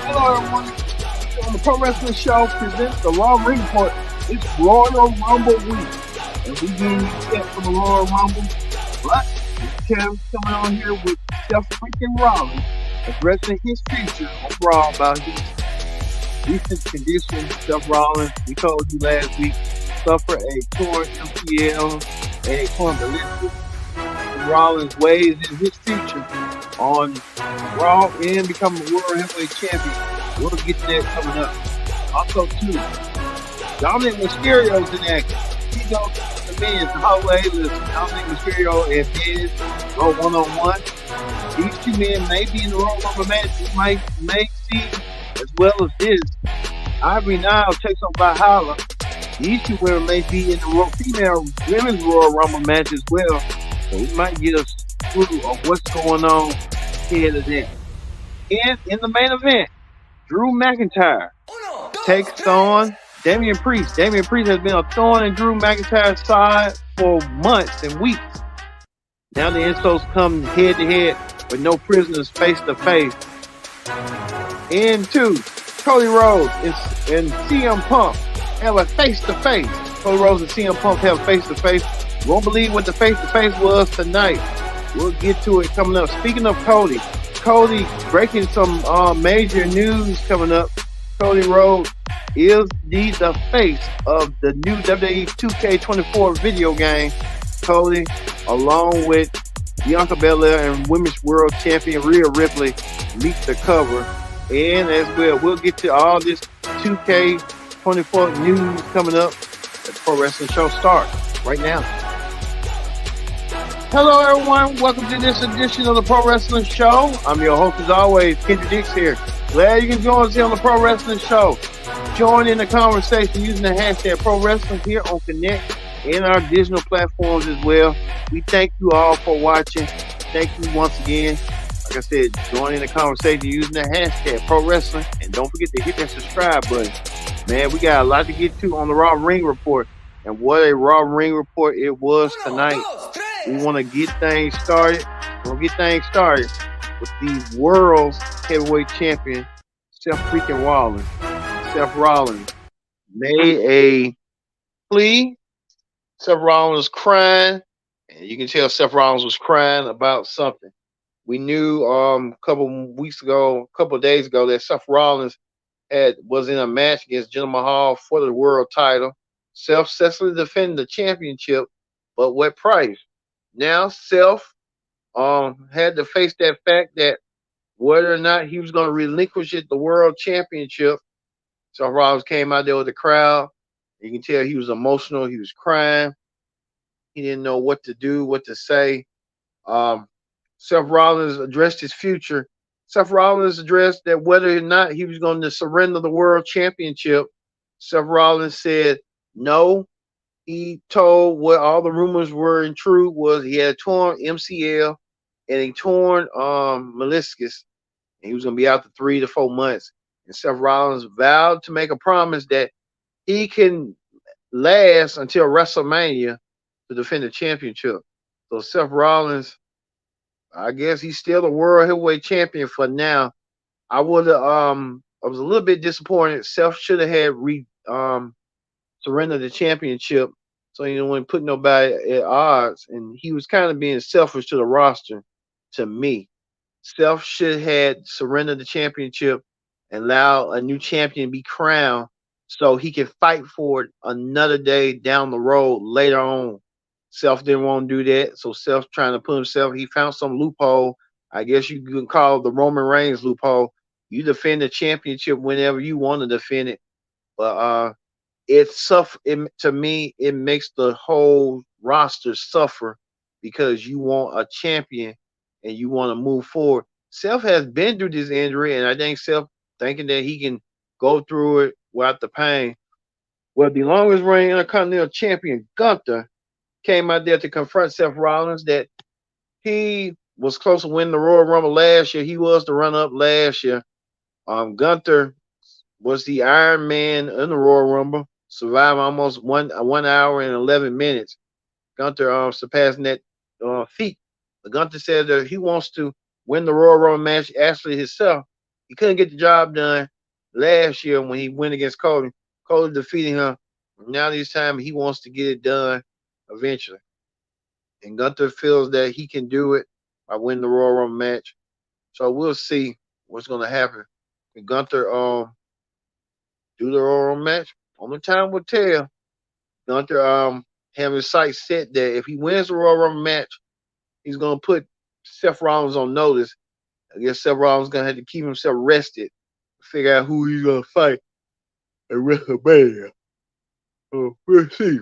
Hello, everyone. On the Pro Wrestling Show presents the Raw Ring Report. It's Royal Rumble week, and we getting you set for the Royal Rumble. But Kevin's coming on here with Seth freaking Rollins addressing his future on Raw about his recent condition. Seth Rollins, we told you last week, suffered a torn MCL and a torn meniscus. Rollins weighs in his future on Raw and becoming a World Heavyweight Champion. We'll get to that coming up. Also, too, Dominic Mysterio's in action. He goes to the men's hallway. Listen, Dominic Mysterio and Miz go one-on-one. These two men may be in the Royal Rumble match. You may see, as well as this, Ivory Nile takes on Valhalla. These two women may be in the female women's Royal Rumble match as well. So we might get a clue of what's going on ahead of that. And in the main event, Drew McIntyre takes on Damian Priest. Damian Priest has been a thorn in Drew McIntyre's side for months and weeks. Now the insults come head to head with no prisoners face to face. And two, Cody Rhodes and CM Punk have a face to face. Cody Rhodes and CM Punk have a face to face. You won't believe what the face to face was tonight. We'll get to it coming up. Speaking of Cody breaking some major news coming up. Cody Rhodes is the face of the new WWE 2K24 video game. Cody, along with Bianca Belair and Women's World Champion Rhea Ripley, meet the cover. And as well, we'll get to all this 2K24 news coming up. The Pro Wrestling Show starts right now. Hello, everyone. Welcome to this edition of the Pro Wrestling Show. I'm your host, as always, Kendra Dix here. Glad you can join us here on the Pro Wrestling Show. Join in the conversation using the hashtag Pro Wrestling here on Connect and our digital platforms as well. We thank you all for watching. Thank you once again. Like I said, join in the conversation using the hashtag Pro Wrestling. And don't forget to hit that subscribe button. Man, we got a lot to get to on the Raw Ring Report. And what a Raw Ring Report it was tonight. We want to get things started. We'll get things started with the world's heavyweight champion, Seth freaking Rollins. Seth Rollins made a plea. Seth Rollins was crying, and you can tell Seth Rollins was crying about something. We knew a couple days ago, that Seth Rollins was in a match against Jinder Mahal for the world title. Seth successfully defended the championship, but what price? Now Seth had to face that fact that whether or not he was going to relinquish it, the world championship. Seth Rollins came out there with the crowd. You can tell he was emotional. He was crying. He didn't know what to do, what to say. Seth Rollins addressed his future. Seth Rollins addressed that whether or not he was going to surrender the world championship. Seth Rollins said no. He told what all the rumors were and true was he had a torn MCL and a torn meniscus, and he was going to be out for 3 to 4 months. And Seth Rollins vowed to make a promise that he can last until WrestleMania to defend the championship. So Seth Rollins, I guess he's still the world heavyweight champion for now. I was a little bit disappointed. Seth should have had surrender the championship, so he wouldn't put nobody at odds. And he was kind of being selfish to the roster, to me. Seth should have surrendered the championship and allow a new champion to be crowned so he can fight for it another day down the road later on. Seth didn't want to do that, so Seth trying to put himself, he found some loophole. I guess you can call it the Roman Reigns loophole. You defend the championship whenever you want to defend it. But to me, it makes the whole roster suffer because you want a champion and you want to move forward. Seth has been through this injury, and I think Seth thinking that he can go through it without the pain. Well, the longest reigning Intercontinental Champion, Gunther, came out there to confront Seth Rollins that he was close to winning the Royal Rumble last year. He was the run-up last year. Gunther was the Iron Man in the Royal Rumble, survived almost 1 hour and 11 minutes. Gunther surpassing that feat. Gunther said that he wants to win the Royal Rumble match actually himself, He couldn't get the job done last year when he went against Cody. Cody defeated him. Now this time he wants to get it done eventually. And Gunther feels that he can do it by winning the Royal Rumble match. So we'll see what's gonna happen. Can Gunther do the Royal Rumble match? Only time will tell. Gunther have his sights set that if he wins the Royal Rumble match, he's gonna put Seth Rollins on notice. I guess Seth Rollins gonna have to keep himself rested, figure out who he's gonna fight at WrestleMania. So we'll see.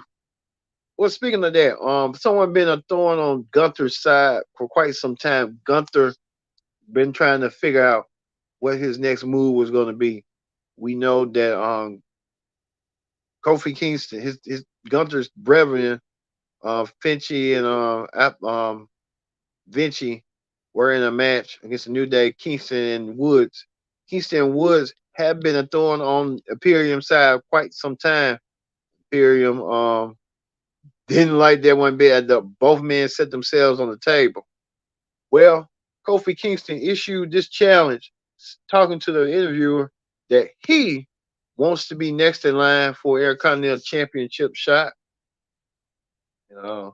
Well, speaking of that, someone been a thorn on Gunther's side for quite some time. Gunther been trying to figure out what his next move was going to be. We know that Kofi Kingston, his Gunther's brethren, Finchy and Vinci, were in a match against the New Day. Kingston and Woods. Kingston and Woods have been a thorn on Imperium side quite some time. Imperium didn't like that one bit. Both men set themselves on the table. Well, Kofi Kingston issued this challenge, talking to the interviewer that he wants to be next in line for Intercontinental Championship shot. Uh,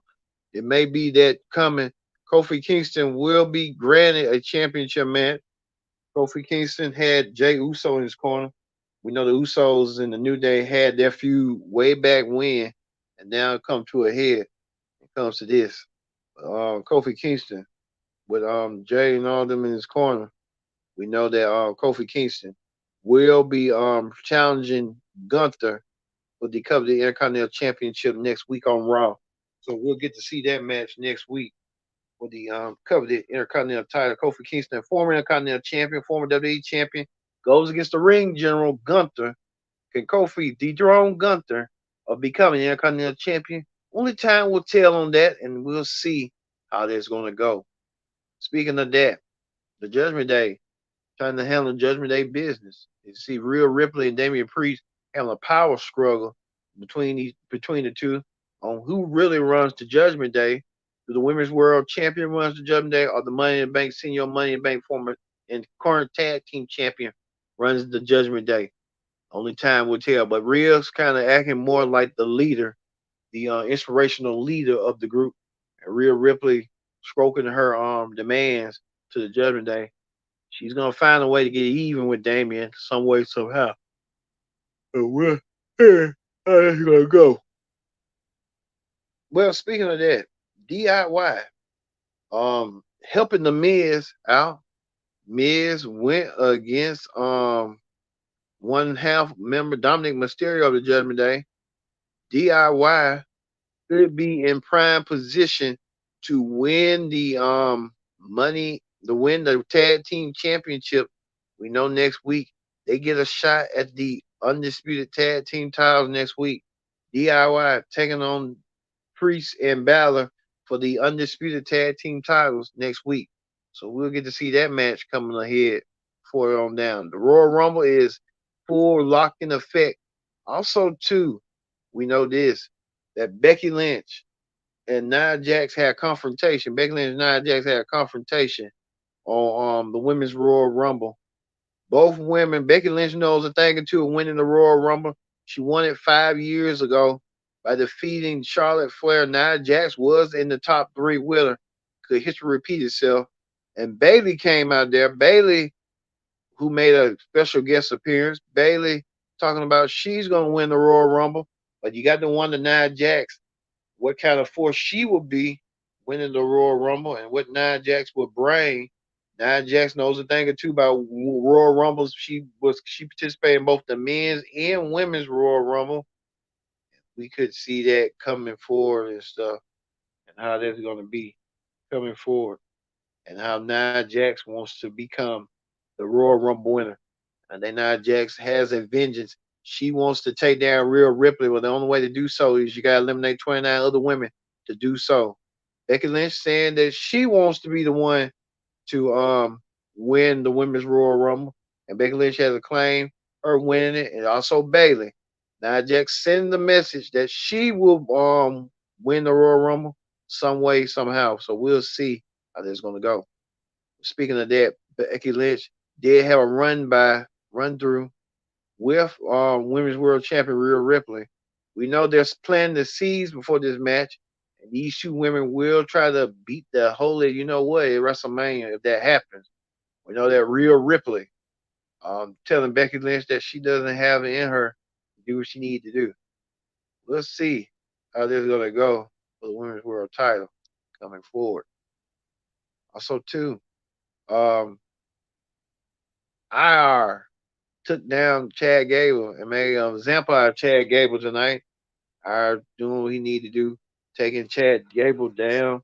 it may be that coming. Kofi Kingston will be granted a championship match. Kofi Kingston had Jey Uso in his corner. We know the Usos in the New Day had their feud way back when, and now it come to a head. It comes to this. Kofi Kingston with Jay and all them in his corner. We know that Kofi Kingston will be challenging Gunther for the coveted Intercontinental Championship next week on Raw. So we'll get to see that match next week for the coveted Intercontinental title. Kofi Kingston, former Intercontinental Champion, former WWE Champion, goes against the Ring General Gunther. Can Kofi dethrone Gunther of becoming Intercontinental Champion? Only time will tell on that, and we'll see how that's going to go. Speaking of that, the Judgment Day trying to handle Judgment Day business. You see Rhea Ripley and Damian Priest having a power struggle between the two on who really runs the Judgment Day. Do the Women's World Champion runs the Judgment Day, or the Money in the Bank Senior Money in the Bank former and current Tag Team Champion runs the Judgment Day? Only time will tell. But Rhea's kind of acting more like the leader, the inspirational leader of the group. And Rhea Ripley stroking her demands to the Judgment Day. She's gonna find a way to get even with Damien some way, somehow. So we're here. How that's gonna go? Well, speaking of that, DIY, helping the Miz out. Miz went against one half member Dominic Mysterio of the Judgment Day. DIY could be in prime position to win the win the tag team championship. We know next week they get a shot at the undisputed tag team titles next week. DIY taking on Priest and Balor for the undisputed tag team titles next week. So we'll get to see that match coming ahead for on down. The Royal Rumble is full locked in effect. Also, too, we know this that Becky Lynch and Nia Jax had a confrontation. Becky Lynch and Nia Jax had a confrontation on the Women's Royal Rumble. Both women, Becky Lynch knows a thing or two of winning the Royal Rumble. She won it 5 years ago by defeating Charlotte Flair. Nia Jax was in the top three with her. Could history repeat itself? And Bayley came out there. Bayley, who made a special guest appearance. Bayley talking about she's going to win the Royal Rumble. But you got to wonder Nia Jax what kind of force she would be winning the Royal Rumble and what Nia Jax would bring. Nia Jax knows a thing or two about Royal Rumbles. She participated in both the men's and women's Royal Rumble. We could see that coming forward and stuff, and how that's going to be coming forward, and how Nia Jax wants to become the Royal Rumble winner. And then Nia Jax has a vengeance. She wants to take down Rhea Ripley, but the only way to do so is you got to eliminate 29 other women to do so. Becky Lynch saying that she wants to be the one to win the Women's Royal Rumble, and Becky Lynch has a claim her winning it, and also Bayley. Nia Jax sending the message that she will win the Royal Rumble some way, somehow. So we'll see how this is going to go. Speaking of that, Becky Lynch did have a run through with Women's World Champion Rhea Ripley. We know they're planting the seeds before this match, and these two women will try to beat the holy, you know what, at WrestleMania if that happens. We know that Rhea Ripley telling Becky Lynch that she doesn't have it in her to do what she needs to do. We'll see how this is gonna go for the Women's World Title coming forward. Also, too, um, IR took down Chad Gable and made an example out of Chad Gable tonight. IR doing what he need to do, taking Chad Gable down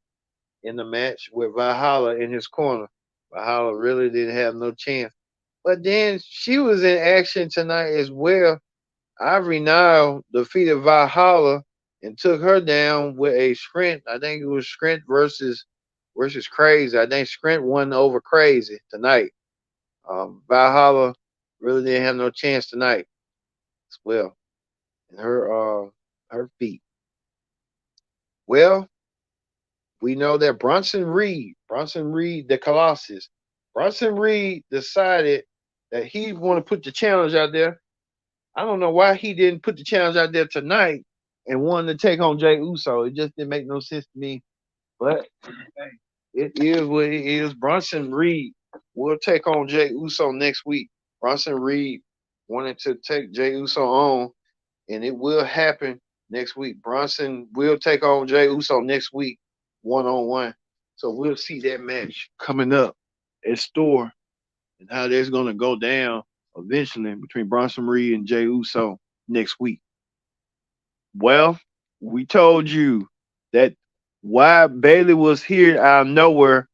in the match with Valhalla in his corner. Valhalla really didn't have no chance. But then she was in action tonight as well. Ivory Nile defeated Valhalla and took her down with a sprint. I think it was sprint versus Crazy. I think sprint won over Crazy tonight. Valhalla really didn't have no chance tonight as well. And her feet. Well, we know that Bronson Reed, the Colossus, Bronson Reed decided that he want to put the challenge out there. I don't know why he didn't put the challenge out there tonight and wanted to take on Jay Uso. It just didn't make no sense to me. But hey, it is what it is. Bronson Reed will take on Jay Uso next week. Bronson Reed wanted to take Jay Uso on, and it will happen next week. Bronson will take on Jay Uso next week, 1-on-1. So we'll see that match coming up at Store and how that's going to go down eventually between Bronson Reed and Jay Uso next week. Well, we told you that why Bailey was here out of nowhere.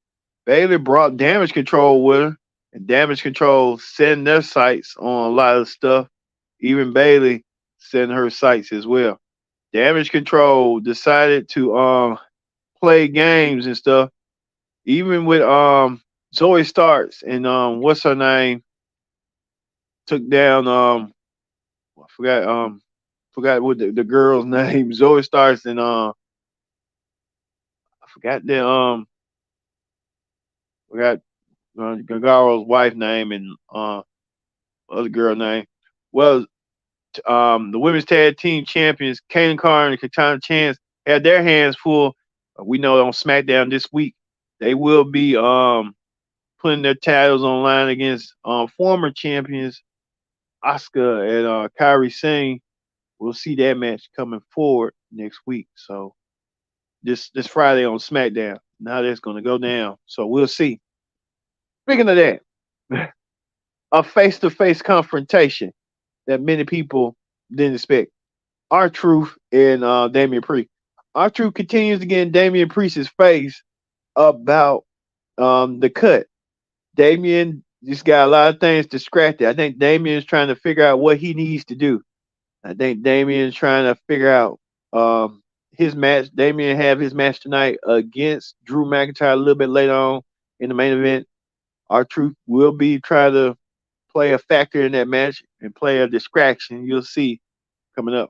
Bailey brought Damage Control with her, and Damage Control setting their sights on a lot of stuff. Even Bailey setting her sights as well. Damage Control decided to play games and stuff. Even with Zoe Starks and what's her name took down I forgot what the girl's name. Zoe Starks and I forgot the forgot Gagaro's wife name and other girl name. Well, the women's tag team champions, Kane Carr and Katana Chance, had their hands full. We know on SmackDown this week they will be putting their titles online against former champions Asuka and Kairi Singh. We'll see that match coming forward next week. So this Friday on SmackDown. Now that's going to go down. So we'll see. Speaking of that, a face-to-face confrontation that many people didn't expect. R-Truth and Damian Priest. R-Truth continues to get in Damian Priest's face about the cut. Damian just got a lot of things distracted. I think Damian's trying to figure out what he needs to do. I think Damian's trying to figure out his match. Damian have his match tonight against Drew McIntyre a little bit later on in the main event. R-Truth will be trying to play a factor in that match and play a distraction. You'll see coming up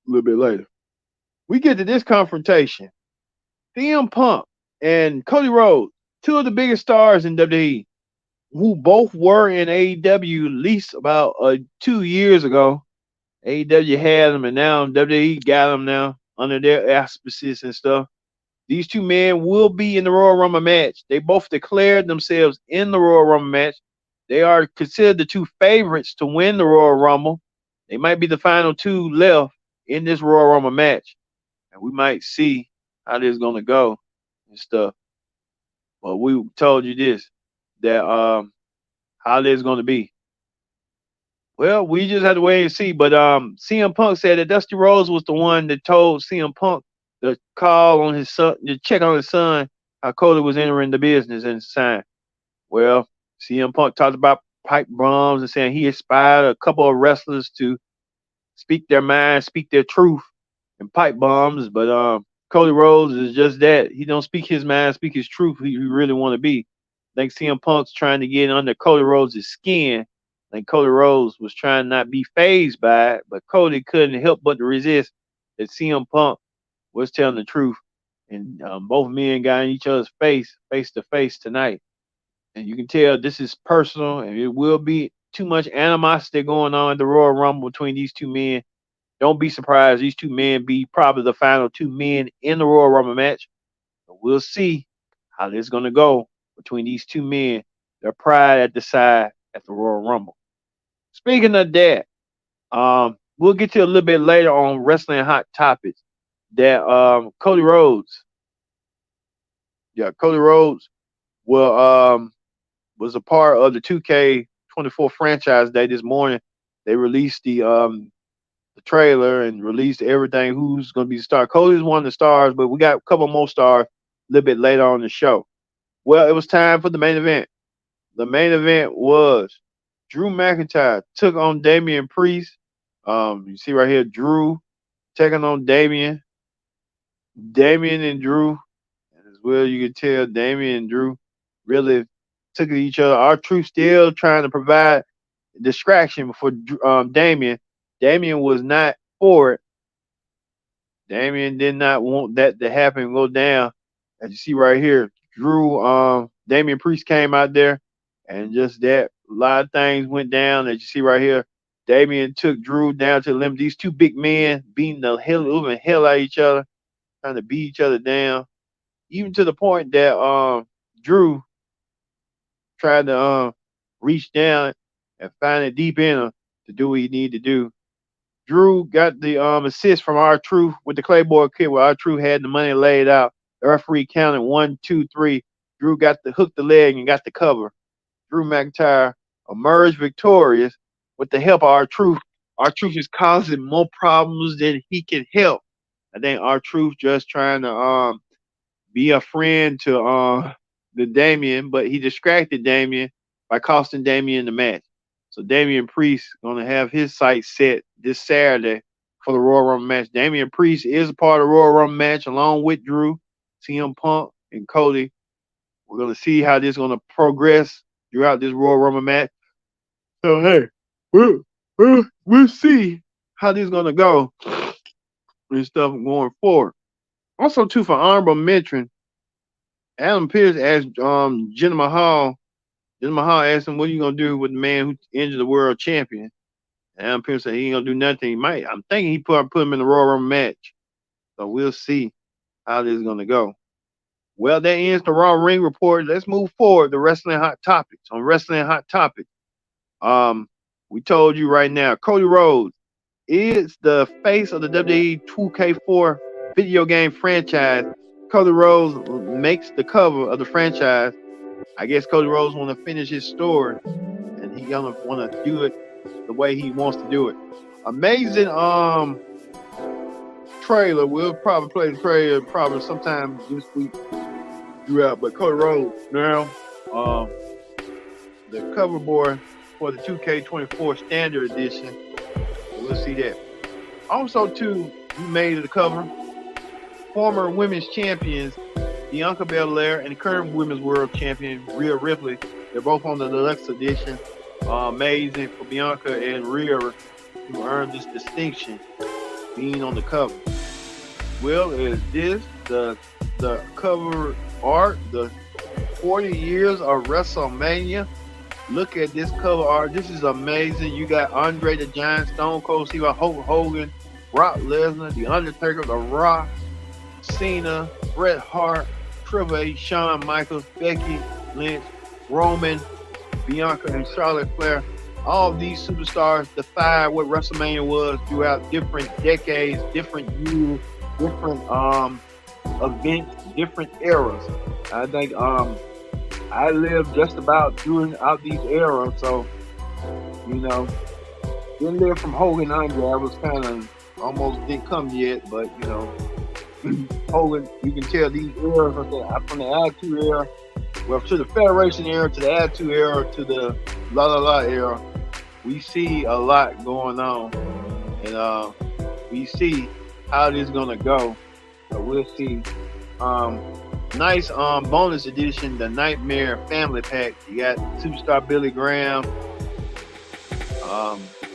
a little bit later. We get to this confrontation. CM Punk and Cody Rhodes, two of the biggest stars in WWE, who both were in AEW at least about 2 years ago. AEW had them, and now WWE got them now under their auspices and stuff. These two men will be in the Royal Rumble match. They both declared themselves in the Royal Rumble match. They are considered the two favorites to win the Royal Rumble. They might be the final two left in this Royal Rumble match. And we might see how this is going to go and stuff. But we told you this, that how this is going to be. Well, we just had to wait and see. But CM Punk said that Dusty Rhodes was the one that told CM Punk to call on his son, to check on his son, how Cody was entering the business and sign. Well, CM Punk talked about pipe bombs and saying he inspired a couple of wrestlers to speak their mind, speak their truth, and pipe bombs. But Cody Rhodes is just that. He don't speak his mind, speak his truth. He really want to be. I think CM Punk's trying to get under Cody Rhodes' skin. I think Cody Rhodes was trying not to be phased by it, but Cody couldn't help but to resist that CM Punk was telling the truth. And both men got in each other's face to face tonight. And you can tell this is personal, and it will be too much animosity going on in the Royal Rumble between these two men. Don't be surprised. These two men be probably the final two men in the Royal Rumble match. But we'll see how this is going to go between these two men. Their pride at the side at the Royal Rumble. Speaking of that, we'll get to a little bit later on wrestling hot topics. That Cody Rhodes, yeah, Cody Rhodes will was a part of the 2K24 franchise day this morning. They released the trailer and released everything. Who's going to be the star? Cody's one of the stars, but we got a couple more stars a little bit later on in the show. Well, it was time for the main event. The main event was Drew McIntyre took on Damian Priest. You see right here, Drew taking on Damian. Damian and Drew, and as well you can tell Damian and Drew really took at each other. R-Truth still trying to provide distraction for Damian. Damian was not for it. Damian did not want that to happen and go down. As you see right here, Drew, Damian Priest came out there, and just that, a lot of things went down. As you see right here, Damian took Drew down to the limit. These two big men beating the hell out of each other, trying to beat each other down, even to the point that Drew tried to reach down and find it deep in him to do what he needed to do. Drew got the assist from R-Truth with the Claymore kick where R-Truth had the money laid out. The referee counted 1, 2, 3. Drew got the hook the leg and got the cover. Drew McIntyre emerged victorious with the help of R-Truth. R-Truth is causing more problems than he can help. I think R-Truth just trying to be a friend to the Damian, but he distracted Damian by costing Damian the match. So Damian Priest gonna have his sights set this Saturday for the Royal Rumble match. Damian Priest is a part of the Royal Rumble match along with Drew, CM Punk, and Cody. We're gonna see how this is gonna progress throughout this Royal Rumble match. So hey, we'll see how this is gonna go and stuff going forward. Also, too, for honorable mention, Adam Pearce asked Jinder Mahal. Jinder Mahal asked him, "What are you gonna do with the man who injured the world champion?" And Adam Pearce said he ain't gonna do nothing. He might. I'm thinking he put him in the Royal Rumble match. So we'll see how this is gonna go. Well, that ends the Raw Ring Report. Let's move forward to Wrestling Hot Topics. On Wrestling Hot Topics, we told you right now, Cody Rhodes is the face of the WWE 2K4 video game franchise. Cody Rhodes makes the cover of the franchise. I guess Cody Rhodes want to finish his story, and he gonna want to do it the way he wants to do it. Amazing trailer. We'll probably play the trailer probably sometime this week throughout. But Cody Rhodes now, the cover boy for the 2K24 Standard Edition. So we'll see that. Also, too, we made the cover. Former women's champions Bianca Belair and the current women's world champion Rhea Ripley. They're both on the deluxe edition. Amazing for Bianca and Rhea to earn this distinction, being on the cover. Well, is this the cover art? The 40 years of WrestleMania. Look at this cover art. This is amazing. You got Andre the Giant, Stone Cold Steve, Hulk Hogan, Brock Lesnar, The Undertaker, The Rock, Cena, Bret Hart, Triple H, Shawn Michaels, Becky Lynch, Roman, Bianca, and Charlotte Flair. All of these superstars defied what WrestleMania was throughout different decades, different years, different events, different eras. I think I lived just about throughout these eras, so didn't live from Hogan Andre. I was kind of almost didn't come yet, but Hogan, you can tell these eras from the Attitude Era, well, to the Federation Era, to the Attitude Era, to the La La La Era. We see a lot going on, and we see how this is gonna go. So we'll see. Nice bonus edition, the Nightmare Family Pack. You got Superstar Billy Graham.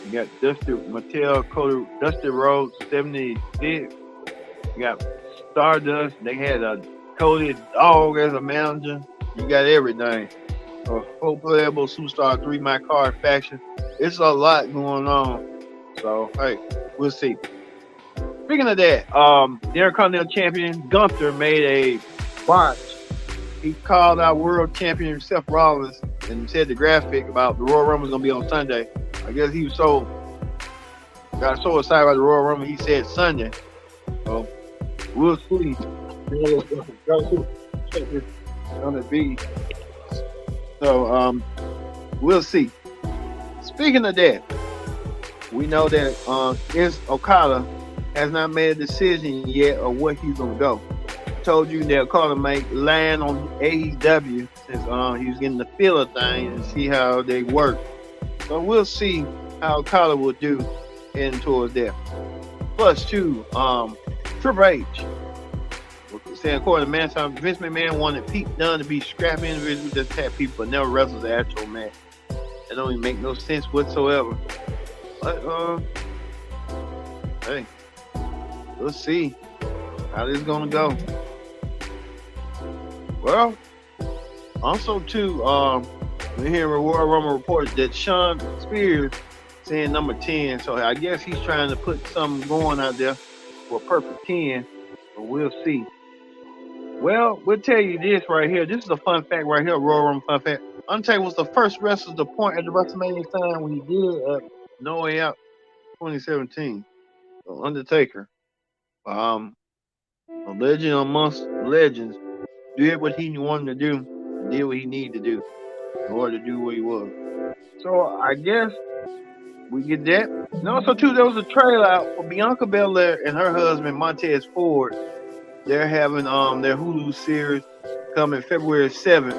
You got Dusty Mattel, Dusty Rhodes, 76. You got Stardust. They had a Cody Dog as a manager. You got everything. a full playable superstar 3-man card faction. It's a lot going on. So hey, we'll see. Speaking of that, the Intercontinental Champion Gunther made a botch. He called out World Champion Seth Rollins and said the graphic about the Royal Rumble is gonna be on Sunday. I guess he got so excited about the Royal Rumble he said Sunday. So we'll see. Gonna be. So we'll see. Speaking of that, we know that Okada has not made a decision yet of where he's gonna go. I told you that Okada might land on AEW since he was getting the feel of things and see how they work. So we'll see how Okada will do heading towards that. Plus two, Triple H. Saying according to Vince McMahon wanted Pete Dunne to be scrappy individuals that tap people but never wrestles the actual match. That don't even make no sense whatsoever. But hey, we'll see how this is gonna go. Well, also too, we're hearing Royal Rumble reports that Sean Spears saying number 10. So I guess he's trying to put something going out there for a perfect 10. But we'll see. Well, we'll tell you this right here. This is a fun fact right here, Royal Rumble fun fact. Undertaker was the first wrestler to point at the WrestleMania sign when he did No Way Out 2017. So Undertaker, a legend amongst legends, did what he wanted to do, and did what he needed to do in order to do what he was. So I guess we get that. And also too, there was a trailer out for Bianca Belair and her husband Montez Ford. They're having their Hulu series coming February 7th.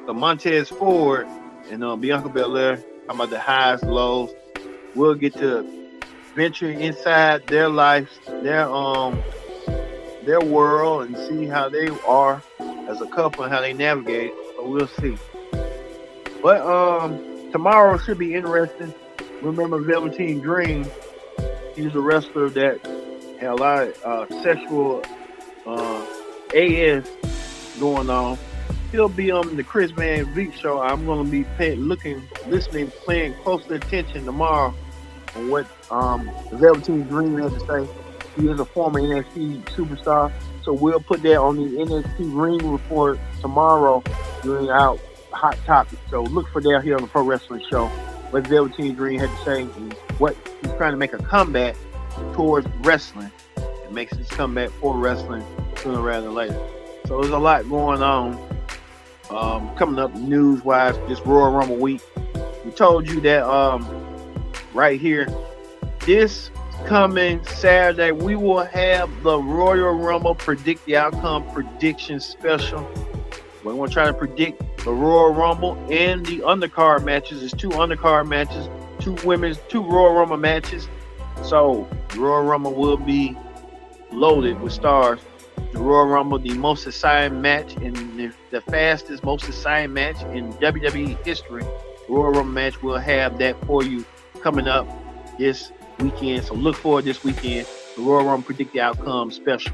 So Montez Ford and Bianca Belair, talking about the highs, lows. We'll get to venture inside their lives, their world, and see how they are as a couple and how they navigate. So we'll see. But tomorrow should be interesting. Remember Velveteen Dream? He's a wrestler that had a lot of sexual AS going on. He'll be on the Chris Van Vliet show. I'm going to be listening, paying close attention tomorrow on what the Velveteen Dream has to say. He is a former NXT superstar, so we'll put that on the NXT Ring Report tomorrow during our Hot Topic. So look for that here on the Pro Wrestling Show. What Velveteen Dream had to say and what he's trying to make a comeback towards wrestling. It makes his comeback for wrestling sooner rather than later. So there's a lot going on coming up news-wise this Royal Rumble week. We told you that right here, this coming Saturday, we will have the Royal Rumble Predict the Outcome prediction special. We're going to try to predict the Royal Rumble and the undercard matches. There's 2 undercard matches, 2 Royal Rumble matches. So the Royal Rumble will be loaded with stars. The Royal Rumble, the most exciting match and the fastest, most exciting match in WWE history. The Royal Rumble match, will have that for you coming up this weekend. So look forward this weekend. The Royal Rumble Predict the Outcome special.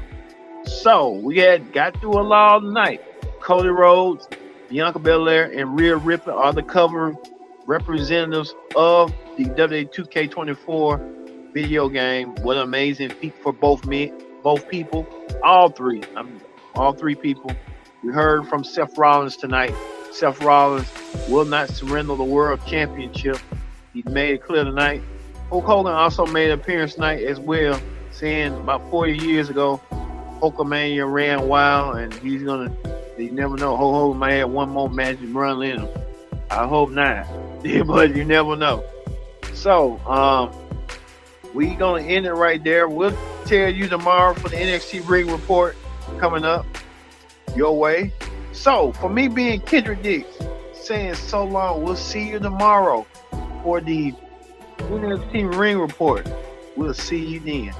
So we got through a long night. Cody Rhodes, Bianca Belair, and Rhea Ripley are the covering representatives of the WWE 2K24 video game. What an amazing feat for both people, all three people. We heard from Seth Rollins tonight. Seth Rollins will not surrender the World Championship. He made it clear tonight. Hulk Hogan also made an appearance tonight as well, saying about 40 years ago, Hulkamania ran wild, and you never know. Hulk Hogan might have one more magic run in him. I hope not, but you never know. So, we gonna end it right there. We'll tell you tomorrow for the NXT Ring Report coming up your way. So, for me being Kendrick Dix, saying so long, we'll see you tomorrow for the NXT Ring Report. We'll see you then.